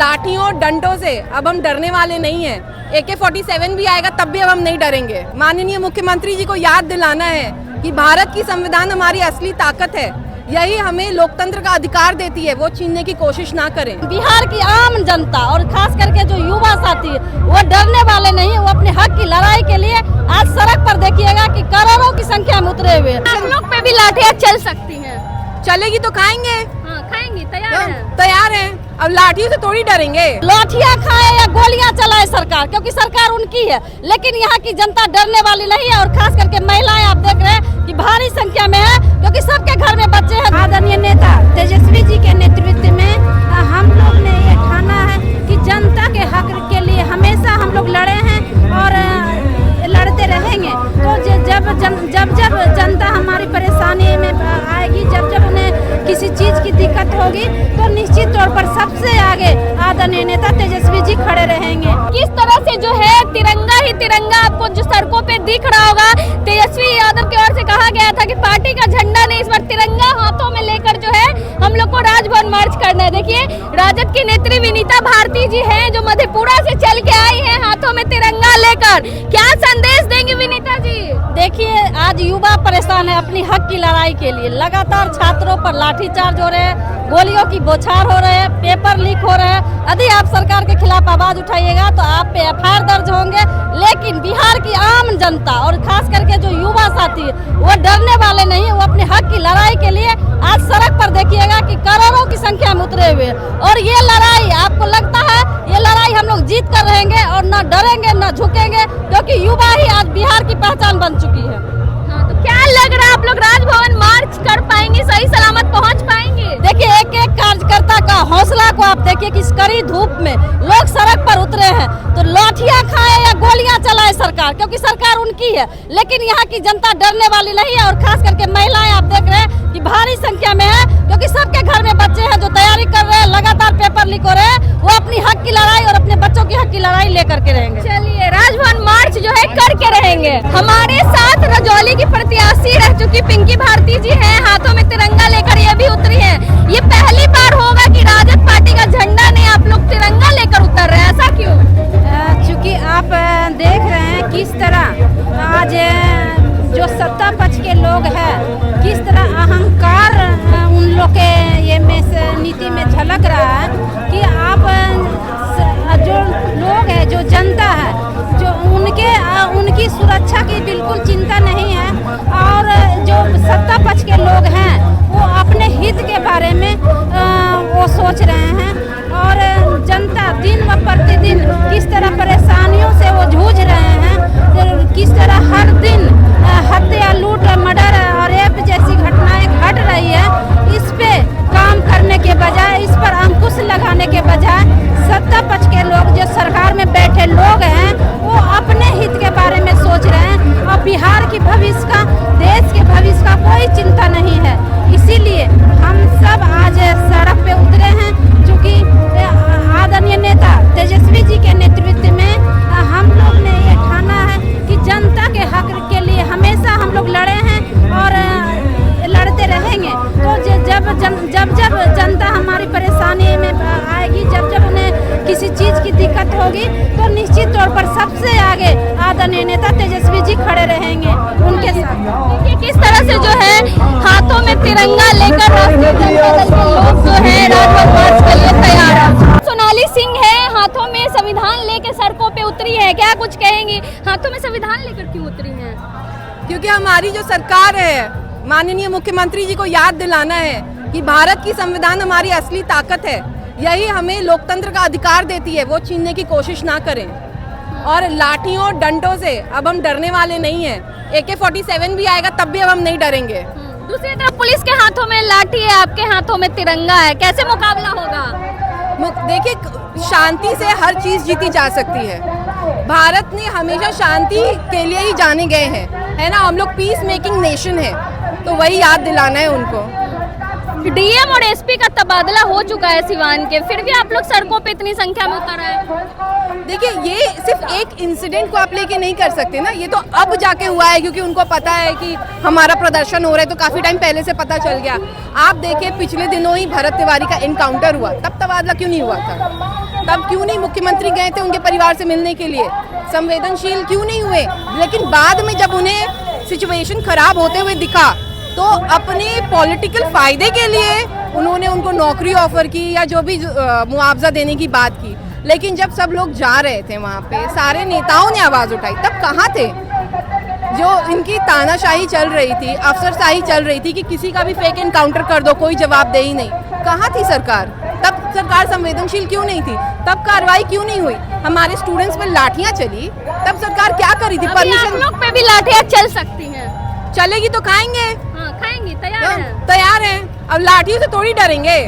लाठियों डंडों से अब हम डरने वाले नहीं हैं। AK-47 भी आएगा तब भी अब हम नहीं डरेंगे। माननीय मुख्यमंत्री जी को याद दिलाना है कि भारत की संविधान हमारी असली ताकत है, यही हमें लोकतंत्र का अधिकार देती है, वो छीनने की कोशिश ना करें। बिहार की आम जनता और खास करके जो युवा साथी वो डरने वाले नहीं, वो अपने हक की लड़ाई के लिए आज सड़क पर देखिएगा कि करोड़ों की संख्या में उतरे हुए। हम लोग पे भी लाठियाँ चल सकती हैं। चलेगी तो खाएंगे। हाँ, खाएंगे, तैयार हैं। अब लाठियों से थोड़ी डरेंगे। लाठियाँ खाए या गोलियां चलाए सरकार, क्योंकि सरकार उनकी है, लेकिन यहाँ की जनता डरने वाली नहीं है। और खास करके महिलाएं आप देख रहे हैं कि भारी संख्या में है, क्योंकि सबके घर में बच्चे हैं। आदरणीय नेता तेजस्वी जी के नेतृत्व में हम लोग ने ये ठाना है कि जनता के हक के लिए हमेशा हम लोग लड़े हैं और लड़ते रहेंगे। तो जब जनता हमारी परेशानी में आएगी, जब उन्हें किसी चीज की दिक्कत होगी, तो निश्चित तौर पर सबसे आगे आदरणीय नेता तेजस्वी जी खड़े रहेंगे। किस तरह से जो है तिरंगा ही तिरंगा आपको जो सड़कों पे दिख रहा होगा, तेजस्वी यादव की ओर से कहा गया था कि पार्टी का झंडा नहीं, इस बार तिरंगा हाथों में लेकर जो है हम लोग को राजभवन मार्च करना है। देखिए, राजद की नेत्री विनीता भारती जी हैं जो मधेपुरा से चल के आई हैं हाथों में तिरंगा लेकर। क्या संदेश देंगे विनीता जी? देखिए, आज युवा परेशान है अपनी हक की लड़ाई के लिए। लगातार छात्रों पर लाठीचार्ज हो रहे हैं, गोलियों की बौछार हो रहे हैं, पेपर लीक हो रहे हैं। यदि आप सरकार के खिलाफ आवाज उठाइएगा तो आप पे FIR दर्ज होंगे। लेकिन बिहार की आम जनता और खास करके जो युवा साथी वो डरने वाले नहीं, वो अपने हक की लड़ाई के लिए आज सड़क पर देखिएगा कि करोड़ों की संख्या में उतरे हुए। और ये लड़ाई आपको लगता है ये लड़ाई हम लोग जीत कर रहेंगे और न डरेंगे न झुकेंगे, क्योंकि युवा ही आज बिहार की पहचान बन चुकी है। हाँ, तो क्या लग रहा है आप लोग राजभवन मार्च कर पाएंगे, सही सलामत पहुंच पाएंगे? देखिए, एक एक कार्यकर्ता का हौसला को आप देखिए कि इस कड़ी धूप में लोग सड़क पर उतरे हैं। तो लाठियाँ खाए या गोलियां चलाए सरकार, क्योंकि सरकार उनकी है, लेकिन यहाँ की जनता डरने वाली नहीं है। और खास करके महिलाएं आप देख रहे हैं कि भारी संख्या में है, क्योंकि सबके घर में बच्चे हैं जो तैयारी कर रहे हैं, लगातार पेपर लीक हो रहे हैं। वो अपनी हक की लड़ाई और अपने बच्चों की हक की लड़ाई लेकर के रहेंगे। चलिए, राजभवन मार्च जो है करके रहेंगे। हमारे साथ रजौली की प्रत्याशी रह चुकी पिंकी भारती जी हैं, हाथों में तिरंगा लेकर ये भी उतरी हैं। ये पहली बार होगा कि राजद पार्टी का झंडा नहीं, आप लोग तिरंगा लेकर उतर रहे हैं, ऐसा क्यों? चूँकि आप देख रहे हैं किस तरह आज जो सत्ता पक्ष के लोग हैं, किस तरह अहंकार उन लोग के ये में नीति में झलक रहा है कि आप जो लोग हैं, जो जनता है, जो उनकी सुरक्षा की बिल्कुल चिंता नहीं है। और जो सत्ता पक्ष के लोग हैं वो अपने हित के बारे में वो सोच रहे हैं। और जनता दिन व प्रतिदिन किस तरह परेशानियों से वो जूझ रहे हैं, किस तरह हर दिन हत्या, लूट, मर्डर और रेप जैसी घटनाएं घट रही है। इस पे काम करने के बजाय, इस पर अंकुश लगाने के बजाय सत्ता पक्ष के लोग, जो सरकार में बैठे लोग हैं, वो अपने हित के बारे में सोच रहे हैं और बिहार की भविष्य का, देश के भविष्य का कोई चिंता नहीं है। इसीलिए हम सब आज सड़क पे उतरे हैं, क्योंकि आदरणीय नेता तेजस्वी जी के नेतृत्व में हम लोग ने ये ठाना है कि जनता के हक के लिए हमेशा हम लोग लड़े हैं और लड़ते रहेंगे। तो जब जनता हमारी परेशानी में आएगी, जब उन्हें किसी चीज की दिक्कत होगी, तो निश्चित तौर पर सबसे आगे आदरणीय नेता तेजस्वी जी खड़े रहेंगे उनके साथ। ये किस तरह से जो है हाथों में तिरंगा लेकर राष्ट्रीय जनता दल के लोग जो है राजभवन मार्च के लिए तैयार है। सोनाली सिंह है, हाथों में संविधान लेकर सड़कों पे उतरी है, क्या कुछ कहेंगी? हाथों में संविधान लेकर क्यों उतरी है? क्योंकि हमारी जो सरकार है, माननीय मुख्यमंत्री जी को याद दिलाना है कि भारत की संविधान हमारी असली ताकत है, यही हमें लोकतंत्र का अधिकार देती है, वो छीनने की कोशिश ना करें। और लाठियों डंडों से अब हम डरने वाले नहीं हैं। AK-47 भी आएगा तब भी अब हम नहीं डरेंगे। दूसरी तरफ पुलिस के हाथों में लाठी है, आपके हाथों में तिरंगा है, कैसे मुकाबला होगा? देखिए, शांति से हर चीज जीती जा सकती है। भारत ने हमेशा शांति के लिए ही जाने गए हैं, है ना। हम लोग पीस मेकिंग नेशन है, तो वही याद दिलाना है उनको। डीएम और एसपी का तबादला हो चुका है सिवान के, फिर भी आप लोग सड़कों पे इतनी संख्या में उतर आए। देखिए, ये सिर्फ एक इंसिडेंट को आप लेके नहीं कर सकते ना, ये तो अब जाके हुआ है क्योंकि उनको पता है कि हमारा प्रदर्शन हो रहा है, तो काफी टाइम पहले से पता चल गया। आप देखिए, पिछले दिनों ही भरत तिवारी का एनकाउंटर हुआ, तब तबादला क्यों नहीं हुआ था? तब क्यों नहीं मुख्यमंत्री गए थे उनके परिवार से मिलने के लिए? संवेदनशील क्यों नहीं हुए? लेकिन बाद में जब उन्हें सिचुएशन खराब होते हुए दिखा तो अपने पॉलिटिकल फायदे के लिए उन्होंने उनको नौकरी ऑफर की या जो भी मुआवजा देने की बात की। लेकिन जब सब लोग जा रहे थे वहाँ पे, सारे नेताओं ने आवाज उठाई, तब कहाँ थे? जो इनकी तानाशाही चल रही थी, अफसरशाही चल रही थी कि किसी का भी फेक एनकाउंटर कर दो, कोई जवाब दे ही नहीं, कहाँ थी सरकार? तब सरकार संवेदनशील क्यों नहीं थी? तब कार्रवाई क्यों नहीं हुई? हमारे स्टूडेंट्स पर लाठियां चली, तब सरकार क्या करी थी? परमिशन लोग पे भी लाठियां चल सकती हैं। चलेगी तो खाएंगे। हाँ, खाएंगे, तैयार हैं। अब लाठियों से थोड़ी डरेंगे।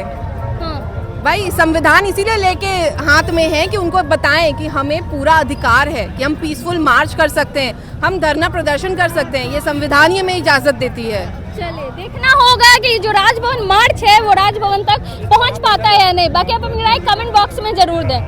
भाई, संविधान इसीलिए लेके हाथ में है कि उनको बताएं कि हमें पूरा अधिकार है कि हम पीसफुल मार्च कर सकते हैं, हम धरना प्रदर्शन कर सकते हैं, ये संविधान ही हमें इजाजत देती है। चलिए, देखना होगा कि जो राजभवन मार्च है वो राजभवन तक पहुंच पाता है या नहीं। बाकी आप अपनी राय कमेंट बॉक्स में जरूर दें।